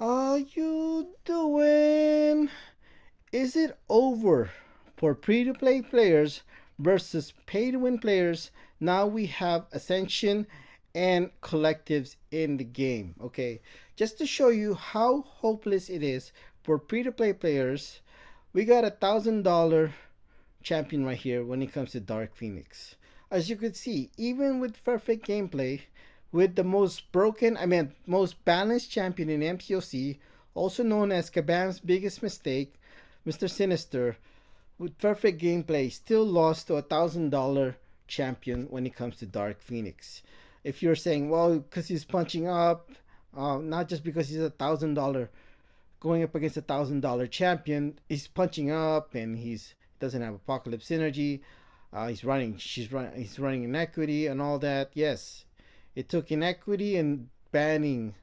How you doing? Is it over for free-to-play players versus pay-to-win players? Now we have Ascension and collectives in the game. Okay, just to show you how hopeless it is for free-to-play players, we got $1,000 champion right here when it comes to Dark Phoenix. As you could see, even with perfect gameplay, with the most balanced champion in MCOC, also known as Kabam's biggest mistake, Mr. Sinister, with perfect gameplay, still lost to $1,000 champion when it comes to Dark Phoenix. If you're saying, well, because he's punching up, not just because he's $1,000 going up against $1,000 champion, he's punching up and he's doesn't have apocalypse synergy. He's running inequity and all that. Yes, it took inequity and banning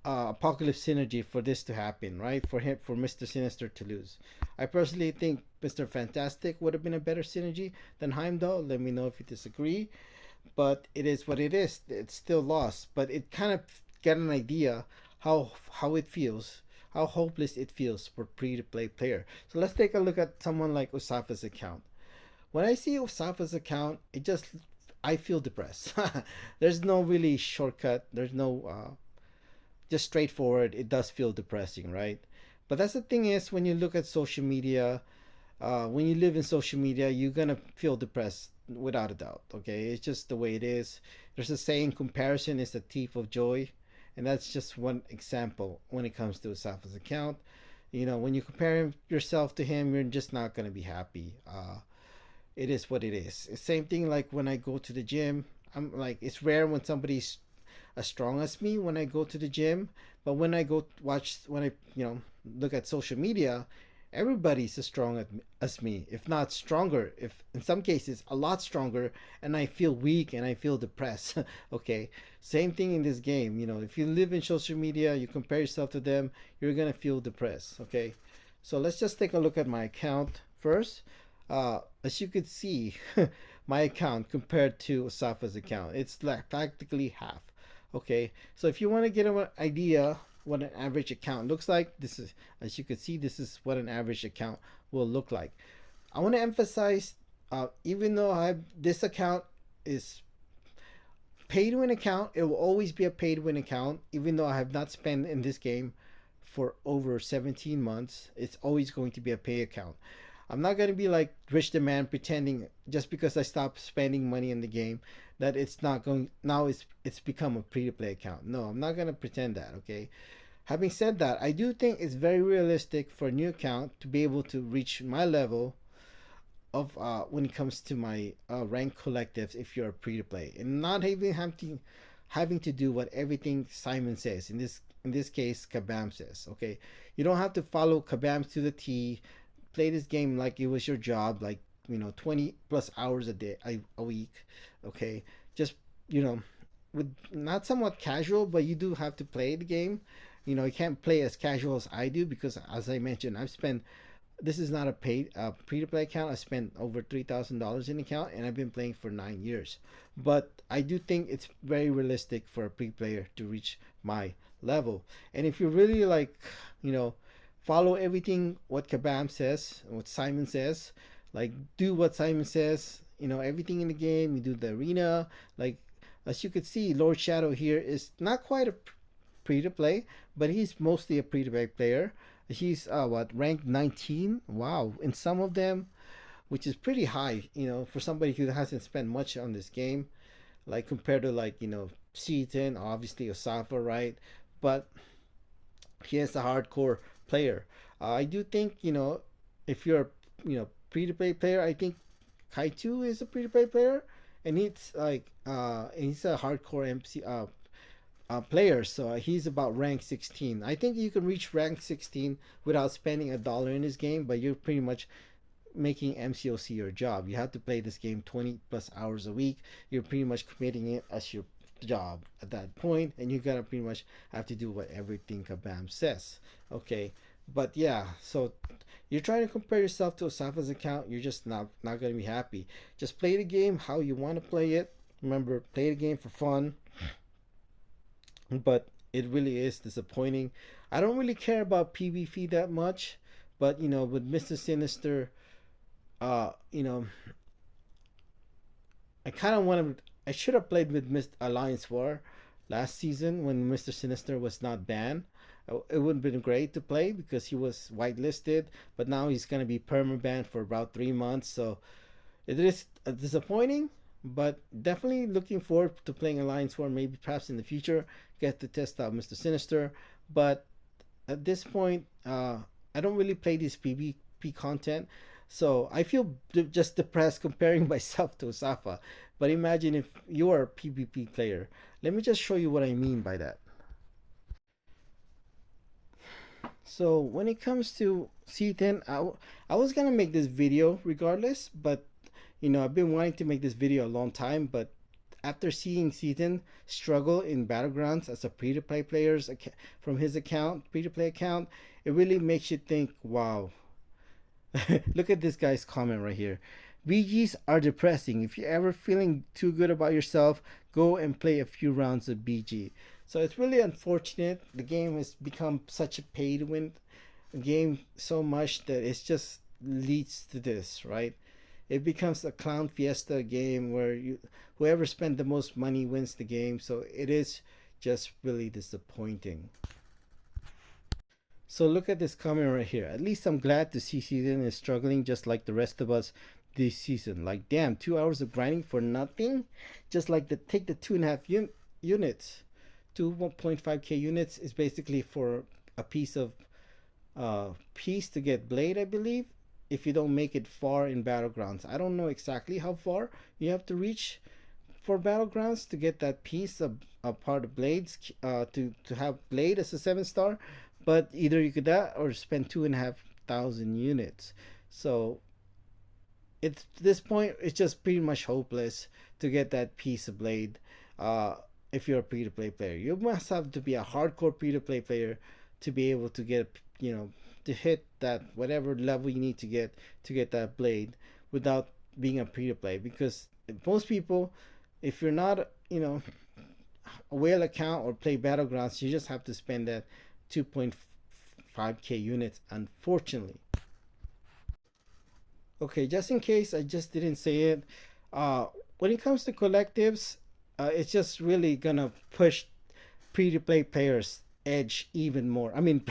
apocalypse synergy for this to happen, right? For Mr. Sinister to lose. I personally think Mr. Fantastic would have been a better synergy than Heimdall. Let me know if you disagree. But it is what it is. It's still lost. But it kind of get an idea how it feels, how hopeless it feels for free-to-play player. So let's take a look at someone like Usafa's account. When I see Usafa's account, I feel depressed. There's no really shortcut. There's no just straightforward. It does feel depressing, right? But that's the thing is when you look at social media, when you live in social media, you're gonna feel depressed without a doubt. Okay, it's just the way it is. There's a saying, comparison is the thief of joy, and that's just one example when it comes to Usafa's account. You know, when you compare yourself to him, you're just not gonna be happy. It is what it is. Same thing like when I go to the gym. I'm like, it's rare when somebody's as strong as me when I go to the gym, but when I look at social media, everybody's as strong as me, if not stronger, if in some cases a lot stronger, and I feel weak and I feel depressed. Okay, same thing in this game. You know, if you live in social media, you compare yourself to them, you're gonna feel depressed. Okay, so let's just take a look at my account first. As you could see, my account compared to Safa's account, it's like practically half. Okay, so if you want to get an idea what an average account looks like, this is, as you can see, this is what an average account will look like. I want to emphasize, even though this account is pay to win account, it will always be a pay to win account. Even though I have not spent in this game for over 17 months, it's always going to be a pay account. I'm not gonna be like Rich the Man pretending just because I stopped spending money in the game that it's not going now. It's become a free to play account. No, I'm not gonna pretend that. Okay. Having said that, I do think it's very realistic for a new account to be able to reach my level of when it comes to my rank collectives if you're a free to play and not even having to do what everything Simon says. In this case, Kabam says. Okay, you don't have to follow Kabam to the T. Play this game like it was your job, like 20 plus hours a week. Okay, just with not somewhat casual, but you do have to play the game. You can't play as casual as I do because, as I mentioned, I've spent. This is not a paid free to play account. I spent over $3,000 in the account, and I've been playing for 9 years. But I do think it's very realistic for a pre player to reach my level. And if you really like, you know, follow everything what Kabam says, what Simon says, like do what Simon says. Everything in the game. You do the arena. Like as you could see, Lord Shadow here is not quite a free to play, but he's mostly a free to play player. He's ranked 19. Wow, in some of them, which is pretty high. For somebody who hasn't spent much on this game, like compared to Seaton, obviously Osafa, right? But he is a hardcore player. I do think if you're free to play player, I think Kaitu is a free to play player, and he's a hardcore MC player, so he's about rank 16. I think you can reach rank 16 without spending $1 in this game, but you're pretty much making MCOC your job. You have to play this game 20 plus hours a week. You're pretty much committing it as your job at that point, and you gotta pretty much have to do what everything Kabam says. Okay, but yeah, so you're trying to compare yourself to Osafa's account, you're just not gonna be happy. Just play the game how you want to play it. Remember, play the game for fun, but it really is disappointing. I don't really care about PvP that much, but with Mr. Sinister, you know, I kind of wanted. I should have played with Mr. Alliance War last season when Mr. Sinister was not banned. It would have been great to play because he was whitelisted, but now he's gonna be perma-banned for about 3 months. So it is disappointing, but definitely looking forward to playing Alliance War. Maybe perhaps in the future, get to test out Mr. Sinister. But at this point, I don't really play this PvP content, so I feel just depressed comparing myself to Safa. But imagine if you are a PvP player. Let me just show you what I mean by that. So when it comes to C10, I was gonna make this video regardless, but I've been wanting to make this video a long time, but after seeing Seaton struggle in Battlegrounds as a free-to-play player's from his account, free-to-play account, it really makes you think, wow. Look at this guy's comment right here. BGs are depressing. If you're ever feeling too good about yourself, go and play a few rounds of BG. So it's really unfortunate. The game has become such a pay to win game so much that it just leads to this, right? It becomes a clown fiesta game where whoever spent the most money wins the game. So it is just really disappointing. So look at this comment right here. At least I'm glad to see Season is struggling just like the rest of us this season. Like damn, 2 hours of grinding for nothing. Just like take the 2.5 units, 2.5k units is basically for a piece to get blade, I believe. If you don't make it far in Battlegrounds, I don't know exactly how far you have to reach for Battlegrounds to get that piece of a part of blades, to have blade as a 7 star. But either you could that or spend 2,500 units. So it's this point it's just pretty much hopeless to get that piece of blade. If you're a free-to-play player, you must have to be a hardcore free-to-play player to be able to get to hit that whatever level you need to get that blade without being a free-to-play. Because most people, if you're not a whale account or play Battlegrounds, you just have to spend that 2.5k units, unfortunately. Okay, just in case I just didn't say it, when it comes to collectives, it's just really gonna push free to play players edge even more. I mean,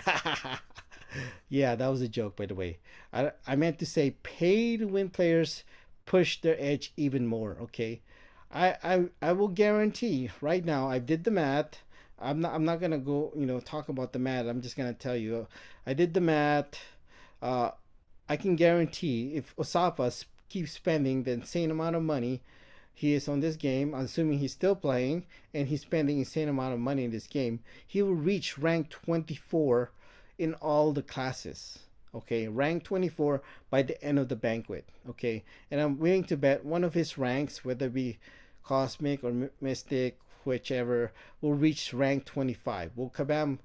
yeah, that was a joke, by the way. I meant to say pay to win players push their edge even more. Okay, I will guarantee right now. I did the math. I'm not gonna go talk about the math. I'm just gonna tell you. I did the math. Uh, I can guarantee if Osafa keeps spending the insane amount of money he is on this game, assuming he's still playing and he's spending insane amount of money in this game, he will reach rank 24 in all the classes. Okay, rank 24 by the end of the banquet. Okay, and I'm willing to bet one of his ranks, whether it be cosmic or mystic, whichever, will reach rank 25. Will Kabam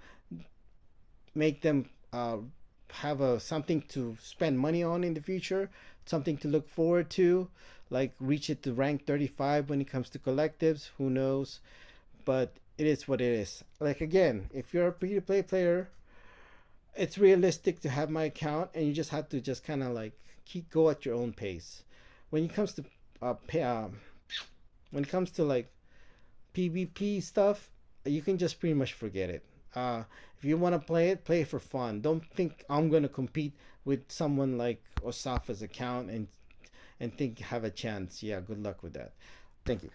make them have something to spend money on in the future, something to look forward to, like reach it to rank 35 when it comes to collectives? Who knows? But it is what it is. Like again, if you're a free-to-play player, it's realistic to have my account, and you just have to just kind of like go at your own pace. When it comes to when it comes to like PvP stuff, you can just pretty much forget it. If you want to play it for fun. Don't think I'm gonna compete with someone like Osafa's account and think have a chance. Yeah, good luck with that. Thank you.